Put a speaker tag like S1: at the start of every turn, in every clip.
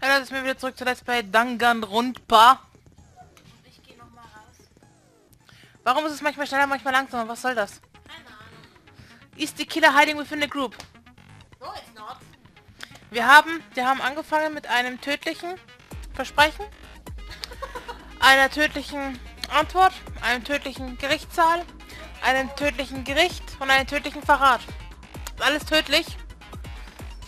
S1: Hallo, das ist mir wieder zurück zuletzt bei Danganronpa.
S2: Ich gehe nochmal raus.
S1: Warum ist es manchmal schneller, manchmal langsamer? Was soll das?
S2: Keine Ahnung.
S1: Ist die Killer hiding within the group?
S2: No, it's not.
S1: Wir haben angefangen mit einem tödlichen Versprechen, einer tödlichen Antwort, einem tödlichen Gerichtssaal, einem tödlichen Gericht und einem tödlichen Verrat. Alles tödlich.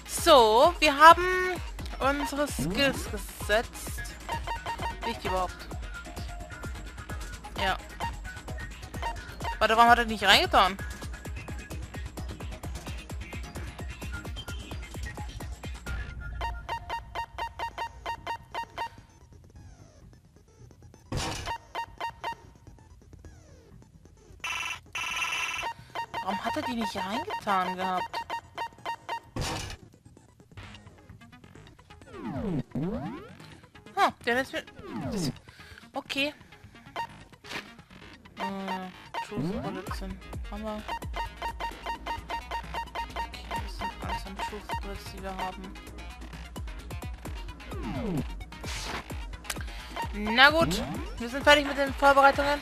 S1: So, wir haben unsere Skills gesetzt. Nicht überhaupt. Ja. Warte, warum hat er nicht reingetan? Warum hat er die nicht reingetan gehabt? Der ist mir... Okay. Truth Bullets haben wir. Okay, das sind alles an Truth Bullets, die wir haben. Na gut, wir sind fertig mit den Vorbereitungen.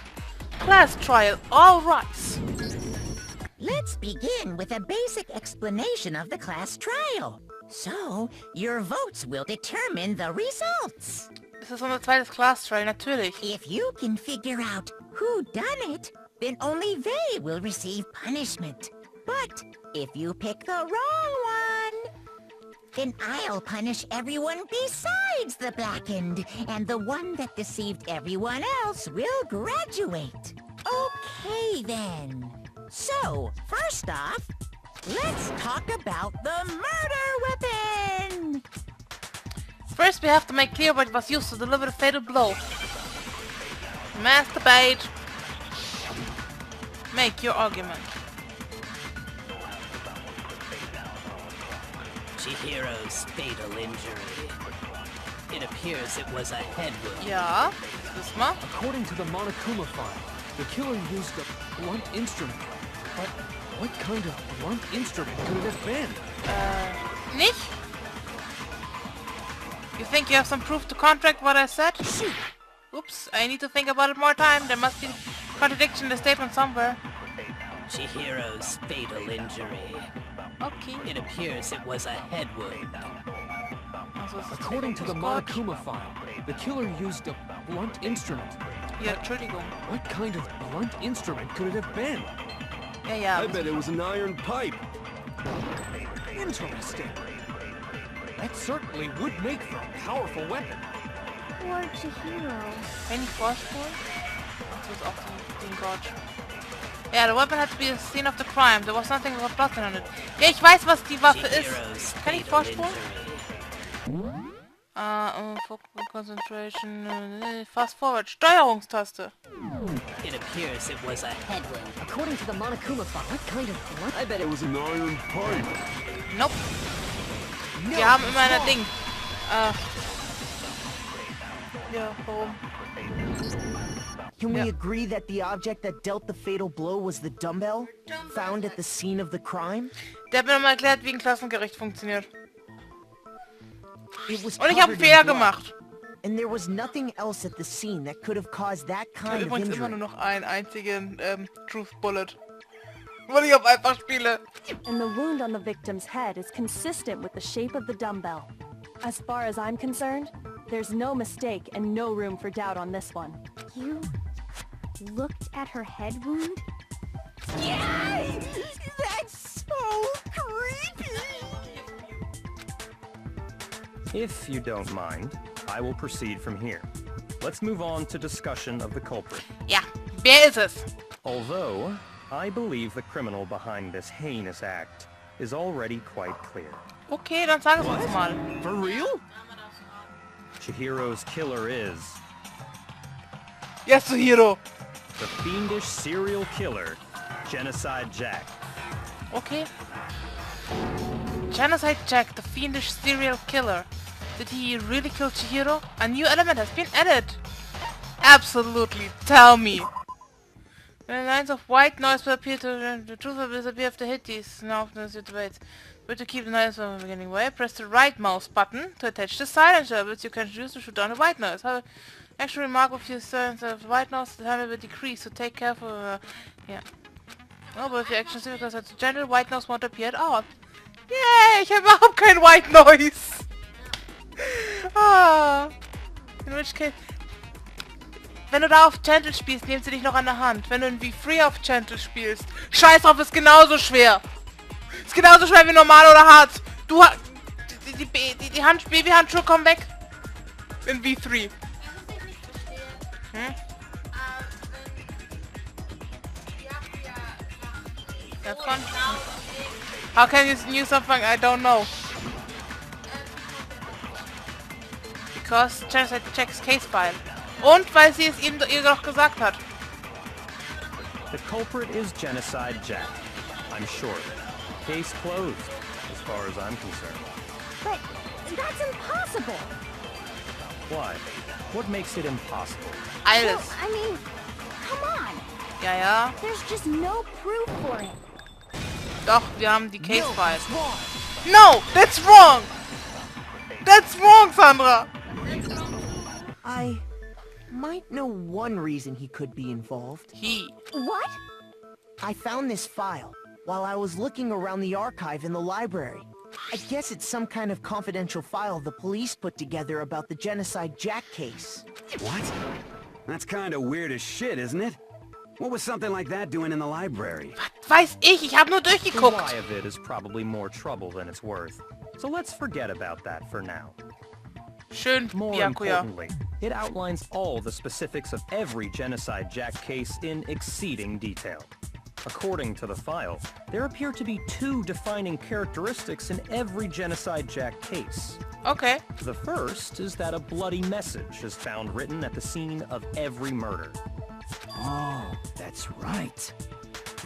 S1: Class Trial, all rights.
S3: Let's begin with a basic explanation of the class trial. So, your votes will determine the results.
S1: Das ist unser zweites Class Trial, natürlich.
S3: If you can figure out who done it, then only they will receive punishment. But if you pick the wrong one, then I'll punish everyone besides the blackened, and the one that deceived everyone else will graduate. Okay then. So, first off, let's talk about the murder weapon!
S1: First we have to make clear what was used to deliver the fatal blow. Masturbate. Make your argument.
S4: Chihiro's fatal injury. It appears it was a head wound.
S1: Ja, das mal.
S5: According to the Monokuma file, the killer used a blunt instrument. But what kind of blunt instrument could it have been?
S1: Nicht? You think you have some proof to contradict what I said? Oops, I need to think about it more time. There must be contradiction in the statement somewhere.
S4: Chihiro's fatal injury.
S1: Okay.
S4: It appears it was a head wound.
S1: Also, es ist
S5: According to the
S1: Scotch.
S5: Monokuma file, the killer used a blunt instrument.
S1: Ja, Entschuldigung.
S5: What kind of blunt instrument could it have been?
S1: Ja, ja.
S6: I bet it was an iron pipe.
S5: Interesting. That certainly would make for a powerful weapon.
S2: Poor Chihiro.
S1: Kann ich vorspulen? Das ist auch den Gott. Ja, the weapon had to be the scene of the crime. There was nothing with blood on it. Ja, ich weiß, was die Waffe ist.
S4: Chihiro's
S1: Kann ich
S4: fatal
S1: vorspulen?
S4: injury.
S1: Focus Concentration. Fast Forward. Steuerungstaste.
S4: It appears it was a head wound.
S7: According to the Monokuma file, what kind of blunt?
S6: I bet it was an iron pipe.
S1: Nope. Wir haben immer ein Ding. Ja, warum?
S7: Can we
S1: Yeah.
S7: agree that the object that dealt the fatal blow was the dumbbell found at the scene of the crime?
S1: Der hat mir nochmal erklärt, wie ein Klassengericht funktioniert.
S7: It was
S1: Und ich habe einen
S7: covered in
S1: Fehler
S7: blood,
S1: gemacht.
S7: and there was nothing else at the scene that could have caused that
S1: Ich habe
S7: kind of
S1: übrigens immer
S7: injury.
S1: nur noch einen einzigen Truth Bullet. Weil ich auf einfach spiele.
S8: And the wound on the victim's head is consistent with the shape of the dumbbell. As far as I'm concerned, there's no mistake and no room for doubt on this one.
S2: You looked at her head wound?
S3: Yay! That's so creepy!
S9: If you don't mind, I will proceed from here. Let's move on to discussion of the culprit.
S1: Ja, wer ist es?
S9: Although, I believe the criminal behind this heinous act is already quite clear.
S1: Okay, dann sag es uns mal.
S5: For real?
S9: Chihiro's killer is
S1: Yasuhiro.
S9: the fiendish serial killer, Genocide Jack.
S1: Okay. Genocide Jack, the fiendish serial killer. Did he really kill Chihiro? A new element has been added. Absolutely, tell me. The lines of white noise will appear to the truth will disappear after hit these. Now, there's your debates. But to keep the noise from the beginning way, press the right mouse button to attach the silencer, which you can use to shoot down the white noise. However, actual remark with your silence of white noise, the time will decrease, so take care for... yeah. Oh, but if your actions because it's gentle, white noise won't appear at all. Yay, ich habe überhaupt kein White Noise. Ah. In which case... Wenn du da auf Gentle spielst, nehmen sie dich noch an der Hand. Wenn du in V3 auf Gentle spielst, scheiß drauf, ist genauso schwer. Ist genauso schwer wie normal oder hart. Du hast... Die Babyhandschuhe kommen weg. In V3. Hm? That's fun. How can you use something I don't know? Because Genocide checks case file. Und weil sie es ihr doch gesagt hat.
S9: The culprit is Genocide Jack. I'm sure. Case closed, as far as I'm concerned.
S2: But that's impossible.
S9: Why? What makes it impossible?
S1: Alles.
S2: Well, I mean, come on.
S1: Ja, ja.
S2: There's just no proof for it.
S1: Doch, wir haben die case file. No, that's wrong. That's wrong, Sandra.
S7: I might know one reason he could be involved.
S2: What?
S7: I found this file while I was looking around the archive in the library. I guess it's some kind of confidential file the police put together about the Genocide Jack case.
S10: What? That's kind of weird as shit, isn't it? What was something like that doing in the library?
S1: Weiß ich hab nur
S9: The
S1: durchgeguckt.
S9: why of it is probably more trouble than it's worth. So let's forget about that for now.
S1: Schön,
S9: More
S1: Byakuya.
S9: importantly, it outlines all the specifics of every Genocide Jack case in exceeding detail. According to the file, there appear to be two defining characteristics in every Genocide Jack case.
S1: Okay.
S9: The first is that a bloody message is found written at the scene of every murder.
S10: Oh, that's right.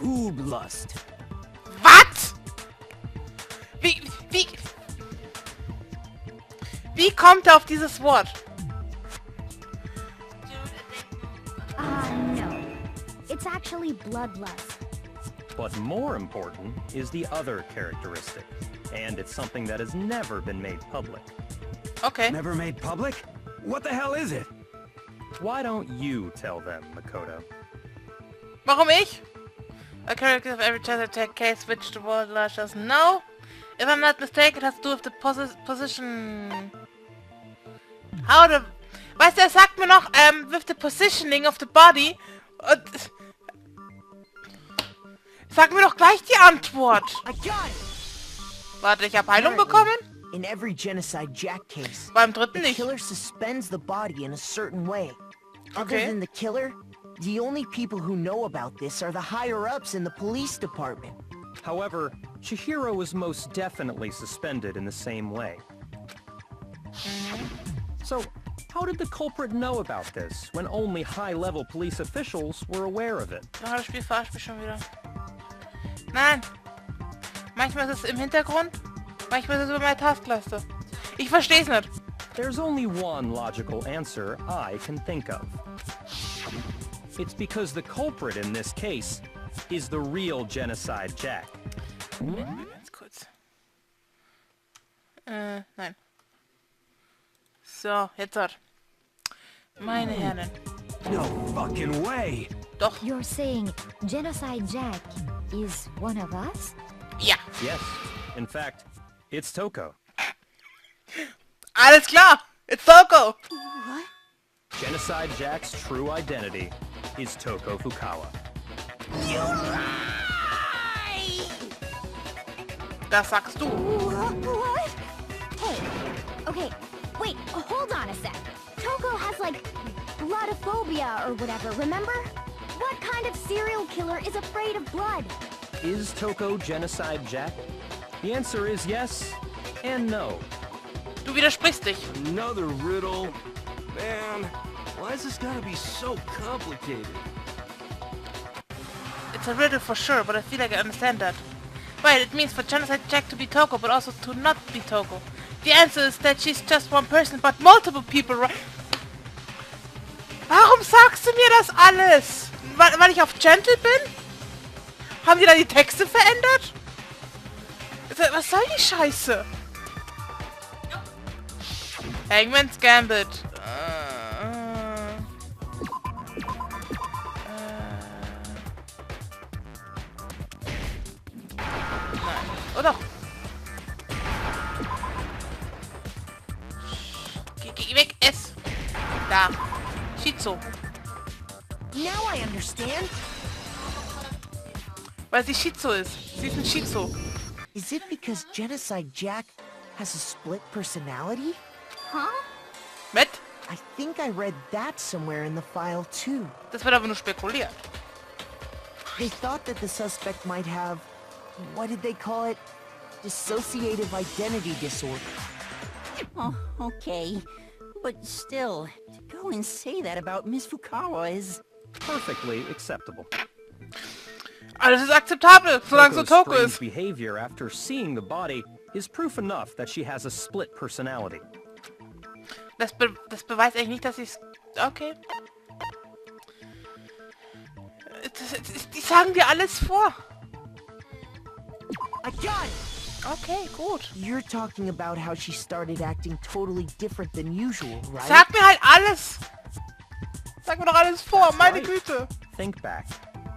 S10: Boob lust.
S1: Was? Wie kommt er auf dieses Wort?
S2: No. It's actually bloodlust.
S9: But more important is the other characteristic, and it's something that has never been made public.
S1: Okay.
S10: Never made public? What the hell is it?
S9: Why don't you tell them, Makoto?
S1: Warum ich? A character of every Genocide Jack case which the world large doesn't know. If I'm not mistaken, it has to do with the position... How the... Weißt du, er sagt mir noch, with the positioning of the body. Und... Sag mir doch gleich die Antwort.
S7: I got it!
S1: Warte, ich habe Heilung bekommen?
S7: In every Genocide Jack case,
S1: Beim dritten
S7: the
S1: nicht.
S7: killer suspends the body in a certain way. Other
S1: Okay.
S7: than the killer, the only people who know about this are the higher-ups in the police department.
S9: However, Chihiro was most definitely suspended in the same way. So, how did the culprit know about this, when only high-level police officials were aware of it?
S1: Ja, das Spiel verarscht mich schon wieder. Nein. Manchmal ist es im Hintergrund, manchmal ist es über meine Taskleiste. Ich versteh's nicht.
S9: There's only one logical answer I can think of. It's because the culprit in this case is the real Genocide Jack.
S1: Ganz kurz. Nein. So, jetzt hat. Meine Herren.
S10: No fucking way!
S1: Doch.
S2: You're saying Genocide Jack is one of us?
S1: Ja.
S9: Yes, in fact, it's Toko.
S1: Alles klar. It's Toko.
S9: Genocide Jack's true identity is Toko Fukawa.
S1: Das sagst du.
S2: What? Hey, okay, wait, hold on a sec. Toko has, like, bloodophobia or whatever, remember? What kind of serial killer is afraid of blood?
S9: Is Toko Genocide Jack? The answer is yes and no.
S1: Du widersprichst dich.
S6: Another riddle. Man, why is this gotta be so complicated?
S1: It's a riddle for sure, but I feel like I understand that. Right, it means for Genocide Jack to be Toko, but also to not be Toko. The answer is that she's just one person, but multiple people, right? Warum sagst du mir das alles? Weil ich auf Gentle bin? Haben die da die Texte verändert? Was soll die Scheiße? Hangman's Gambit. Nein. Oh doch. Geh weg, es. Da. Shizu.
S7: Now I understand.
S1: Weil sie Shizu ist. Sie ist ein Shizu.
S7: Is it because Genocide Jack has a split personality?
S2: Huh?
S1: Mit?
S7: I think I read that somewhere in the file too.
S1: Das wird aber nur spekuliert.
S7: They thought that the suspect might have, what did they call it? Dissociative identity disorder.
S3: Oh, okay. But still, to go and say that about Miss Fukawa is...
S9: Perfectly acceptable.
S1: Alles ist akzeptabel, solange so
S9: Toko's
S1: Toko
S9: strange
S1: ist.
S9: behavior after seeing the body is proof enough that she has a split personality.
S1: Das beweist eigentlich nicht, dass sie es... Okay. Die sagen dir alles vor.
S7: I got it!
S1: Okay, gut.
S7: You're talking about how she started acting totally different than usual, right?
S1: Sag mir halt alles. Sag mir doch alles vor,
S9: That's
S1: meine
S9: right.
S1: Güte.
S9: Think back.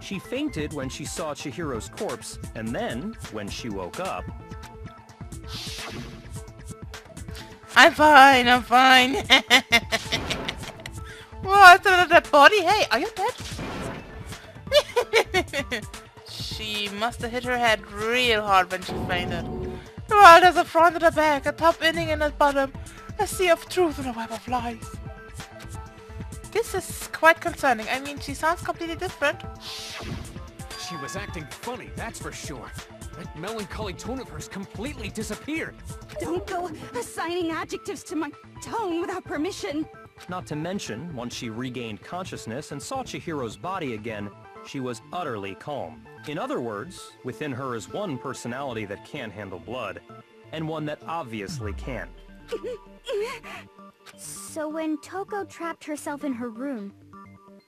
S9: She fainted when she saw Chihiro's corpse, and then, when she woke up...
S1: I'm fine, I'm fine. What's another dead body? Hey, are you dead? She must have hit her head real hard when she fainted. Well, there's a front and a back, a top ending and a bottom, a sea of truth and a web of lies. This is quite concerning. I mean, she sounds completely different.
S5: She was acting funny, that's for sure. That melancholy tone of hers completely disappeared.
S2: Don't go assigning adjectives to my tone without permission.
S9: Not to mention, once she regained consciousness and saw Chihiro's body again, she was utterly calm. In other words, within her is one personality that can't handle blood, and one that obviously can.
S2: So when Toko trapped herself in her room,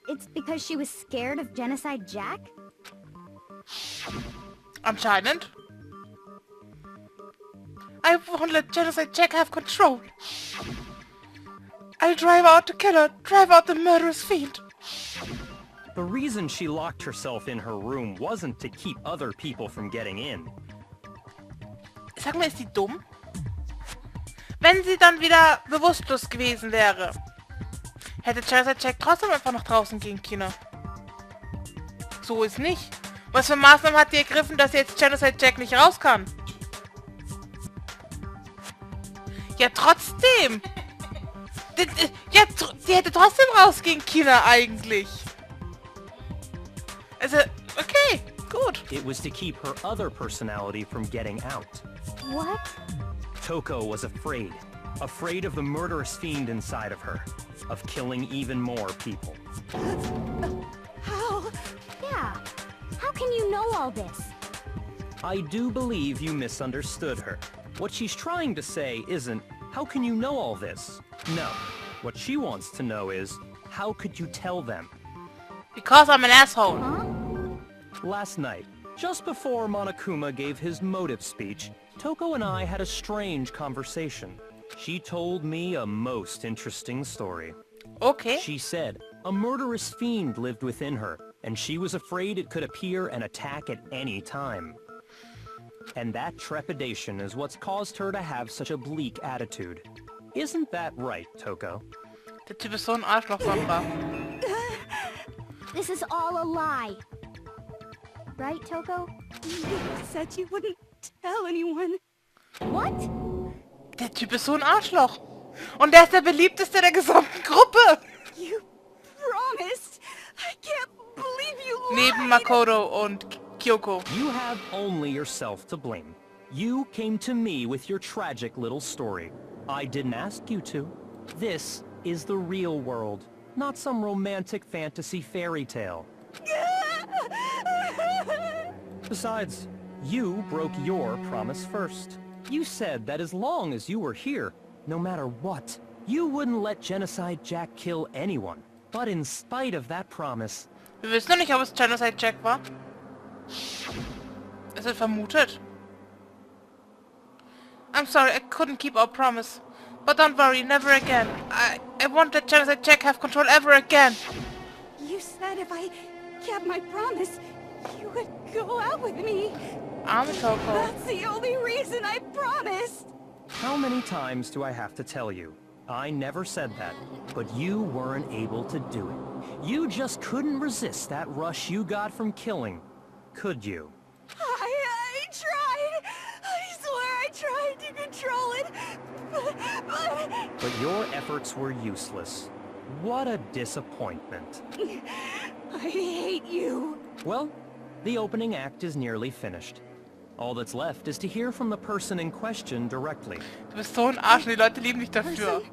S2: it's because she was scared of Genocide Jack?
S1: Anscheinend. I won't let Genocide Jack have control. I'll drive out the killer, drive out the murderous fiend.
S9: The reason she locked herself in her room wasn't to keep other people from getting in.
S1: Sag mal, ist die dumm? Wenn sie dann wieder bewusstlos gewesen wäre, hätte Genocide Jack trotzdem einfach nach draußen gehen können. So ist nicht. Was für Maßnahmen hat die ergriffen, dass jetzt Genocide Jack nicht raus kann? Ja, trotzdem! Die hätte trotzdem rausgehen können, eigentlich. Also, okay, gut.
S9: It was to keep her other personality from getting out.
S2: What?
S9: Toko was afraid. Afraid of the murderous fiend inside of her. Of killing even more people.
S2: How? Yeah. How can you know all this?
S9: I do believe you misunderstood her. What she's trying to say isn't, how can you know all this? No. What she wants to know is, how could you tell them?
S1: Because I'm an asshole.
S2: Huh?
S9: Last night, just before Monokuma gave his motive speech, Toko and I had a strange conversation. She told me a most interesting story.
S1: Okay.
S9: She said a murderous fiend lived within her, and she was afraid it could appear and attack at any time. And that trepidation is what's caused her to have such a bleak attitude. Isn't that right, Toko?
S1: Der Typ ist so ein Arschloch, Sandra.
S2: This is all a lie. Right, Toko?
S8: You said you wouldn't tell anyone.
S2: What?
S1: Der Typ ist so ein Arschloch. Und der ist der beliebteste der gesamten Gruppe.
S8: You promised. I can't believe you lied.
S1: Neben Makoto und Kyoko.
S9: You have only yourself to blame. You came to me with your tragic little story. I didn't ask you to. This is the real world, not some romantic fantasy fairy tale. Besides, you broke your promise first. You said that as long as you were here, no matter what, you wouldn't let Genocide Jack kill anyone. But in spite of that promise...
S1: Wir wissen noch nicht, ob es Genocide Jack war. Es wird vermutet. I'm sorry, I couldn't keep our promise. But don't worry, never again. I won't let Genocide Jack have control ever again.
S2: You said if I kept my promise, you would go out with me.
S1: Toko.
S2: That's the only reason I promised.
S9: How many times do I have to tell you? I never said that, but you weren't able to do it. You just couldn't resist that rush you got from killing, could you?
S2: I tried. I swear I tried to control it,
S9: But your efforts were useless. What a disappointment.
S2: I hate you.
S9: Well, the opening act is nearly finished. All that's left is to hear from the person in question directly.
S1: Du bist so ein Arsch und die Leute lieben dich dafür.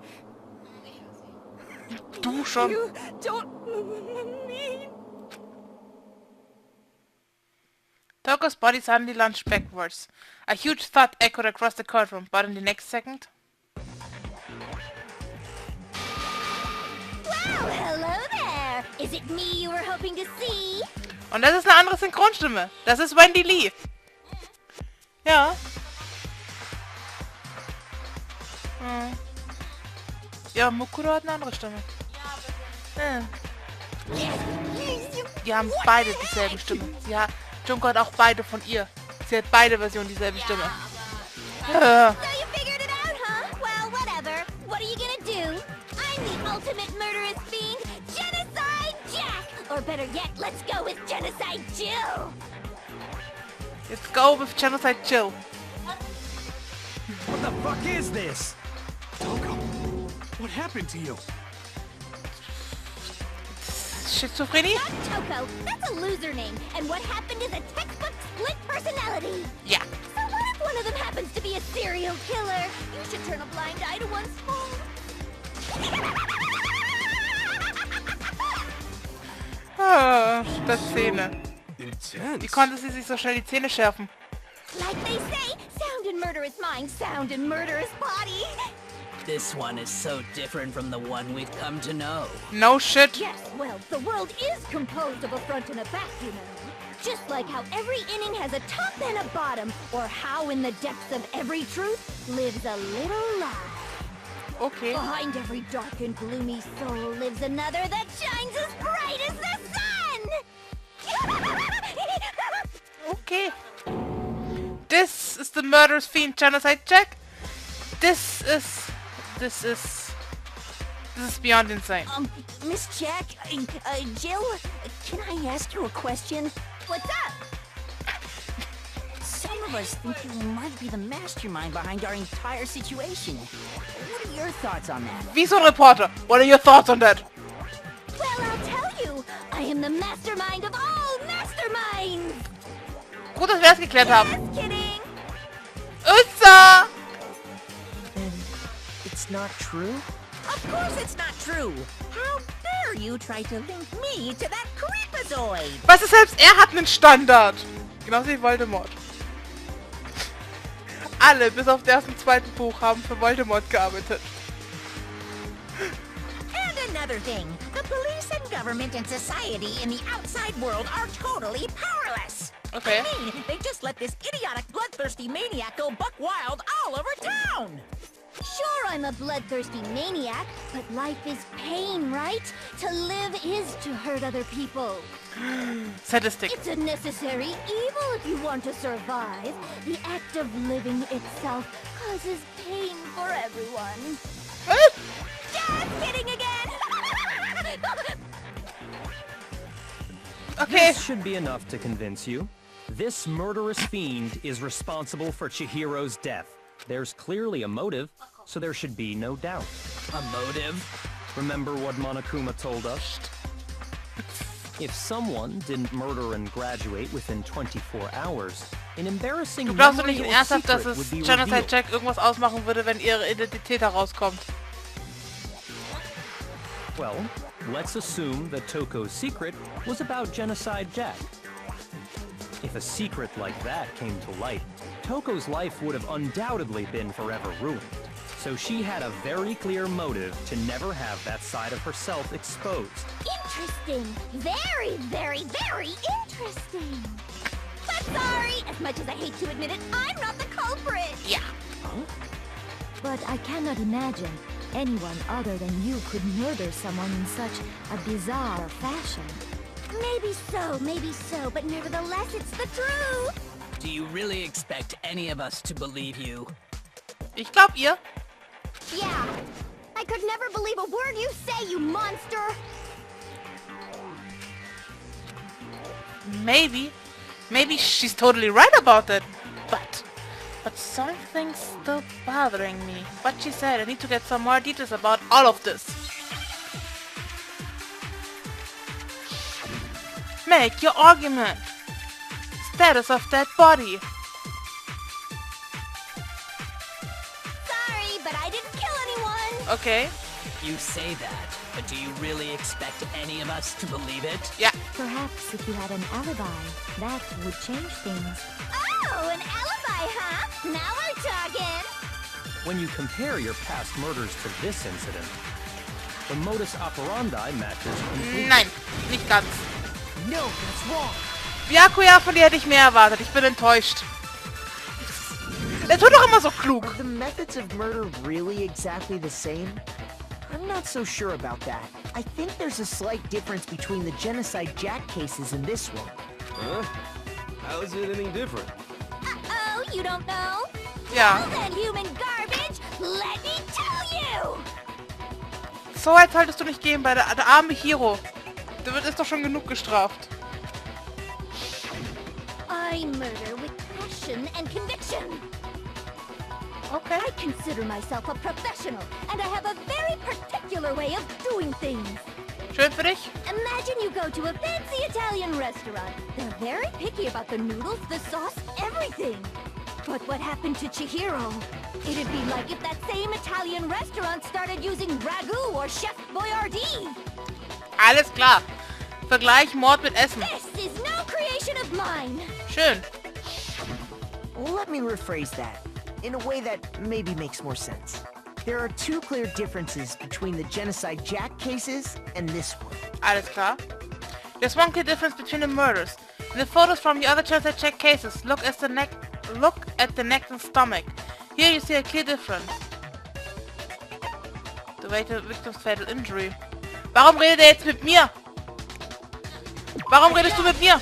S1: Du schon.
S2: You don't mean...
S1: Toko's body suddenly lunged backwards. A huge thud echoed across the courtroom, but in the next second...
S2: Well, hello there. Is it me you were hoping to see?
S1: Und das ist eine andere Synchronstimme. Das ist Wendy Lee. Ja. Hm. Ja, Mukuro hat eine andere Stimme. Ja. Die haben beide dieselbe Stimme. Junko hat auch beide von ihr. Sie hat beide Versionen dieselbe Stimme.
S2: So you figured it out, huh? Well, whatever. What are you gonna do? I'm the ultimate murderous fiend, Genocide Jack! Or better yet, let's go with Genocide Jill!
S1: Let's go with Genocide Jill.
S10: What the fuck is this?
S6: Toko, what happened to you?
S1: Schizophrenie?
S2: Not Toko, that's a loser name, and what happened is a textbook split personality.
S1: Yeah.
S2: So what if one of them happens to be a serial killer? You should turn a blind eye to one's fault.
S1: Ah, Stadtszene.
S6: Intense.
S1: Wie konnte sie sich so schnell die Zähne schärfen?
S2: Like they say, sound in murderous mind, sound in murderous body.
S4: This one is so different from the one we've come to know.
S1: No shit.
S2: Yes, well, the world is composed of a front and a back, you know. Just like how every inning has a top and a bottom, or how in the depths of every truth lives a little lie.
S1: Okay.
S2: Behind every dark and gloomy soul lives another that shines as bright as the sun!
S1: Okay. This is the murderous fiend Genocide Jack. This is beyond insane.
S3: Miss Jack, Jill, can I ask you a question?
S2: What's up?
S3: Some of us think you might be the mastermind behind our entire situation. What are your thoughts on that?
S1: Wie so ein Reporter. What are your thoughts on that?
S2: Well, I'll tell you. I am the mastermind of all masterminds.
S1: Gut, dass wir es geklärt haben.
S2: Just kidding.
S1: Utsa!
S7: Then it's not true?
S3: Of course it's not true. How dare you try to link me to that creepazoid?
S1: Weißt du, selbst er hat einen Standard. Genauso wie Voldemort. Alle, bis auf das erste und zweite Buch, haben für Voldemort gearbeitet.
S3: And another thing, the police and government and society in the outside world are totally powerless.
S1: Okay.
S3: I mean, they just let this idiotic, bloodthirsty maniac go buck wild all over town.
S2: Sure, I'm a bloodthirsty maniac, but life is pain, right? To live is to hurt other people.
S1: Sadistic.
S2: It's a necessary evil if you want to survive. The act of living itself causes pain for everyone.
S1: What?
S2: Just kidding again!
S1: Okay.
S9: This should be enough to convince you. This murderous fiend is responsible for Chihiro's death. There's clearly a motive, so there should be no doubt.
S4: A motive?
S9: Remember what Monokuma told us? If someone didn't murder and graduate within 24 hours, an embarrassing
S1: Du glaubst doch
S9: memory
S1: nicht
S9: or
S1: ernsthaft, dass
S9: secret
S1: es
S9: would be
S1: Genocide
S9: revealed.
S1: Jack irgendwas ausmachen würde, wenn ihre Identität herauskommt.
S9: Well, let's assume that Toko's secret was about Genocide Jack. If a secret like that came to light, Toko's life would have undoubtedly been forever ruined. So she had a very clear motive to never have that side of herself exposed.
S2: Interesting. Very, very, very interesting. But sorry, as much as I hate to admit it, I'm not the culprit.
S1: Ja.
S2: But I cannot imagine anyone other than you could murder someone in such a bizarre fashion. Maybe so, but nevertheless it's the truth!
S4: Do you really expect any of us to believe you?
S1: Ich glaub ihr.
S2: Yeah, I could never believe a word you say, you monster!
S1: Maybe she's totally right about it. But something's still bothering me. What she said, I need to get some more details about all of this. Make your argument. Status of that body.
S2: Sorry, but I didn't kill anyone!
S1: Okay.
S4: You say that, but do you really expect any of us to believe it?
S1: Ja.
S2: Perhaps if you had an alibi, that would change things. Oh, an alibi, huh? Now we're talking!
S9: When you compare your past murders to this incident, the modus operandi matches completely.
S1: Nein, nicht ganz.
S7: No, that's wrong.
S1: Byakuya, von dir hätte ich mehr erwartet. Ich bin enttäuscht. Der tut doch immer so klug.
S7: Are the methods of murder really exactly the same? I'm not so sure about that. I think there's a slight difference between the Genocide Jack cases and this one.
S6: Huh? How is it any different?
S2: Uh-oh, you don't know?
S1: Ja.
S2: Well then, human garbage, let me tell you!
S1: So weit solltest du nicht gehen bei der arme Chihiro. Der ist doch schon genug gestraft.
S2: I murder with passion and conviction.
S1: Okay.
S2: I consider myself a professional, and I have a very particular way of doing things.
S1: Schön für dich.
S2: Imagine you go to a fancy Italian restaurant. They're very picky about the noodles, the sauce, everything. But what happened to Chihiro? It'd be like if that same Italian restaurant started using Ragu or Chef Boyardee.
S1: Alles klar. Vergleich Mord mit Essen.
S2: This is no creation of mine.
S1: Schön.
S7: Let me rephrase that, in a way that maybe makes more sense. There are two clear differences between the Genocide Jack cases and this one.
S1: Alles klar. There's one clear difference between the murders. In the photos from the other Genocide Jack cases, look at the neck and stomach. Here you see a clear difference. The way to victim's fatal injury. Warum redet er jetzt mit mir? Warum redest du mit mir?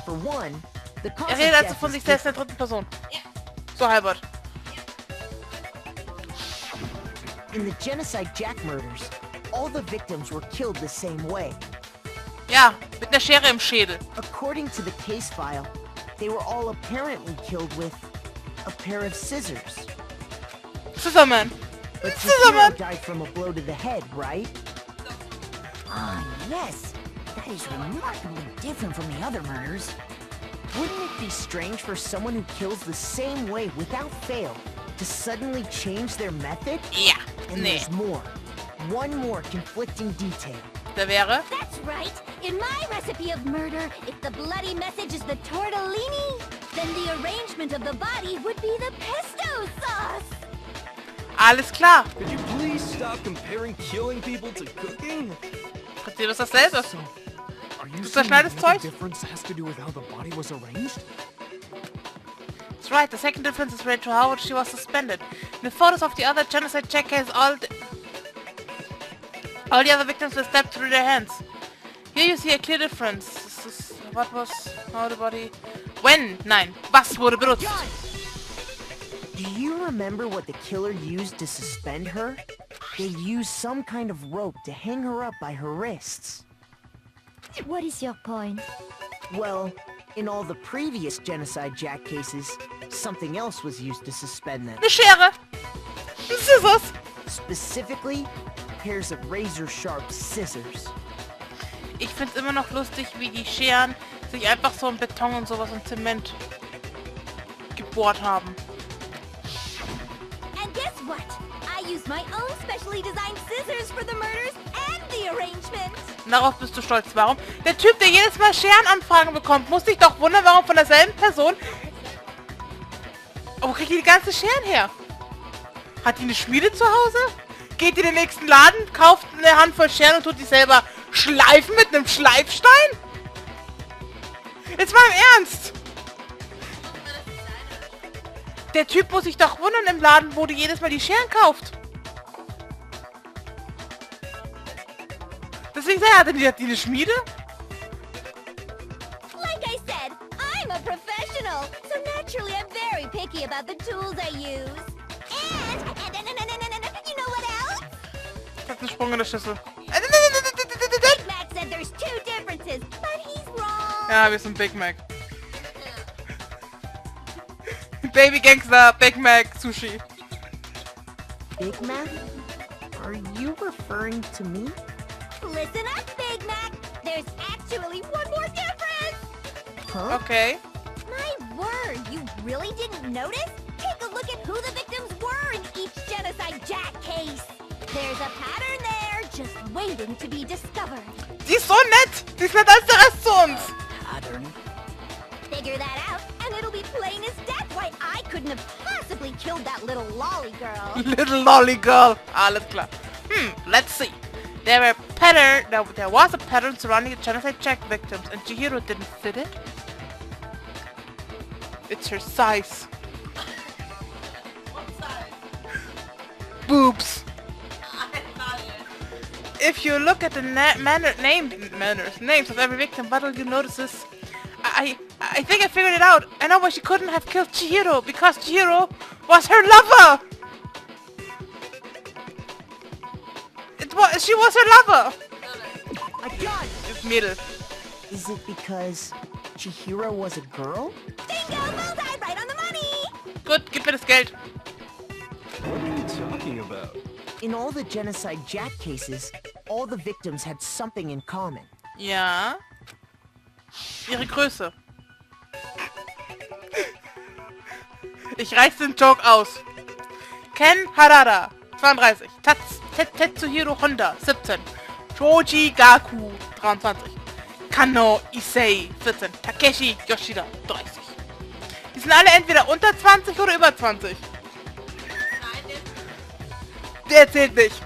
S7: For one, the cause of
S1: redet also
S7: death
S1: von
S7: is
S1: sich selbst in der dritten Person. So, Halbert.
S7: In the Genocide Jack murders, all the victims were killed the same way.
S1: Ja, mit einer Schere im Schädel.
S7: According to the case file, they were all apparently killed with a pair of scissors.
S1: Scissorman.
S7: But
S1: Scissorman.
S7: Chihiro died from a blow to the head, right?
S3: Ah, yes. That is remarkably different from the other murders.
S7: Wouldn't it be strange for someone who kills the same way without fail to suddenly change their method?
S1: Ja,
S7: And
S1: nee.
S7: there's more. One more conflicting detail.
S1: Der wäre...
S2: That's right. In my recipe of murder, if the bloody message is the tortellini, then the arrangement of the body would be the pesto sauce.
S1: Alles klar.
S6: Could you please stop comparing killing people to cooking?
S1: Prinzip ist dasselbe.
S5: So, are you
S1: Du
S5: saying
S1: zerschneidest
S5: the only
S1: Zeug?
S5: difference has to do with how the body was arranged?
S1: That's right. The second difference is related to how she was suspended. In the photos of the other Genocide Jack case, all the other victims were stabbed through their hands. Here you see a clear difference. This is what was how the body... When? Nein. Was wurde benutzt?
S7: Do you remember what the killer used to suspend her? They used some kind of rope to hang her up by her wrists.
S2: What is your point?
S7: Well, in all the previous Genocide Jack cases, something else was used to suspend them.
S1: Eine Schere. Scissors.
S7: Specifically, pairs of razor-sharp scissors.
S1: Ich find's immer noch lustig, wie die Scheren sich einfach so in Beton und sowas und Zement gebohrt haben.
S2: And guess what? I used my own specially designed scissors for the murders and the arrangement.
S1: Darauf bist du stolz. Warum? Der Typ, der jedes Mal Scherenanfragen bekommt, muss sich doch wundern, warum von derselben Person... Oh, wo kriegt die ganzen Scheren her? Hat die eine Schmiede zu Hause? Geht in den nächsten Laden, kauft eine Handvoll Scheren und tut die selber schleifen mit einem Schleifstein? Jetzt mal im Ernst! Der Typ muss sich doch wundern im Laden, wo du jedes Mal die Scheren kauft. Deswegen hat er die eine Schmiede?
S2: Like I said, I'm a professional, so naturally I'm very picky about the tools I use. And you know what else?
S1: Das hat einen Sprung in der Schüssel.
S2: Big Mac said there's two differences, but he's wrong.
S1: Ja, wir sind Big Mac. Baby Gangster, Big Mac, Sushi.
S7: Big Mac? Are you referring to me?
S2: Listen up, Big Mac. There's actually one more difference.
S7: Huh?
S1: Okay.
S2: My word, you really didn't notice? Take a look at who the victims were in each Genocide Jack case. There's a pattern there, just waiting to be discovered.
S1: Die ist so nett. Die ist nett als der Rest zu uns.
S4: Pattern.
S2: Figure that out, and it'll be plain as death why I couldn't have possibly killed that little lolly girl.
S1: Little lolly girl. Alles klar. Let's see. There was a pattern surrounding the Genocide Jack victims, and Chihiro didn't fit it. It's her size. Boobs. If you look at the names of every victim, what will you notice is... I think I figured it out. I know why she couldn't have killed Chihiro, because Chihiro was her lover! She was her lover!
S7: I got it!
S1: Das Mädel.
S7: Is it because Chihiro was a girl?
S2: Bingo, bullseye, right on the money!
S1: Gut, gib mir das Geld.
S6: What are you talking about?
S7: In all the Genocide Jack cases, all the victims had something in common.
S1: Ja. Ihre Größe. Ich reiß den Joke aus. Ken Harada, 32. Tetsuhiro Honda, 17. Shoji Gaku, 23. Kano Issei, 14. Takeshi Yoshida, 30. Die sind alle entweder unter 20 oder über 20. Der zählt nicht.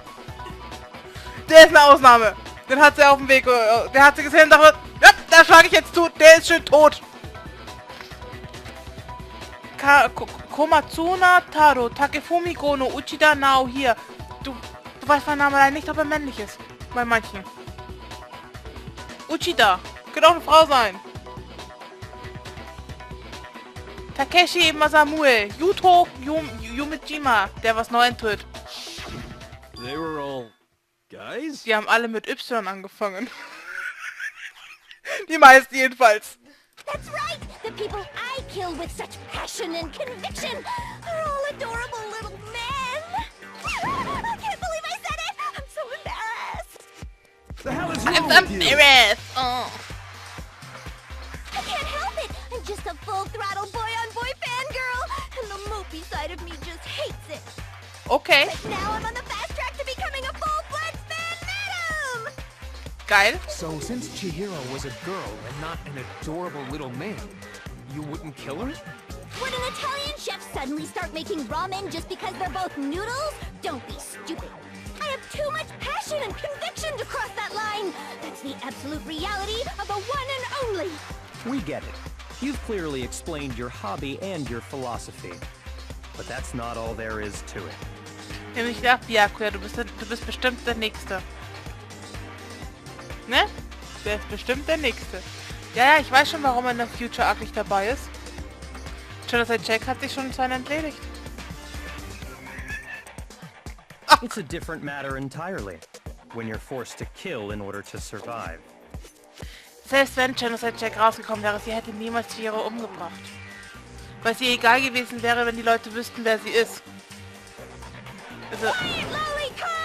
S1: Der ist eine Ausnahme. Den hat sie auf dem Weg. Der hat sie gesehen und dachte, ja, da schlage ich jetzt tot. Der ist schön tot. Komatsuna Taro, Takefumi Gono, Uchida Nao hier. Du weißt mein Name leider nicht, ob er männlich ist. Bei manchen. Uchida. Könnte auch eine Frau sein. Takeshi Masamue. Yuto Yumijima, der was neu enthüllt.
S6: They were all guys?
S1: Die haben alle mit Y angefangen. Die meisten jedenfalls.
S2: That's right! The people I kill with such passion and conviction are all adorable little men! I can't believe I said it! I'm so embarrassed!
S6: The hell is
S1: I'm
S6: wrong with you?
S1: embarrassed. Oh.
S2: I can't help it! I'm just a full-throttle boy-on-boy fangirl, and the mopey side of me just hates it!
S1: Okay.
S2: But now I'm on the fast track to becoming a full-fledged fan madam!
S1: Geil.
S5: So, since Chihiro was a girl and not an adorable little man, you wouldn't kill her?
S2: Would an Italian chef suddenly start making ramen just because they're both noodles? Don't be stupid. I have too much passion and conviction to cross that line. That's the absolute reality of the one and only.
S9: We get it. You've clearly explained your hobby and your philosophy. But that's not all there is to it.
S1: Nämlich gedacht, Byakuya, du bist bestimmt der Nächste. Ne? Der ist bestimmt der Nächste. Ja, ich weiß schon, warum er in der Future Arc nicht dabei ist. Genocide Jack hat sich schon zu einem entledigt.
S9: It's a different matter entirely. When you're forced to kill in order to survive.
S1: Selbst wenn Genocide Jack rausgekommen wäre, sie hätte niemals Chihiro umgebracht. Weil sie egal gewesen wäre, wenn die Leute wüssten, wer sie ist. Also,
S2: Quiet, lolly, calm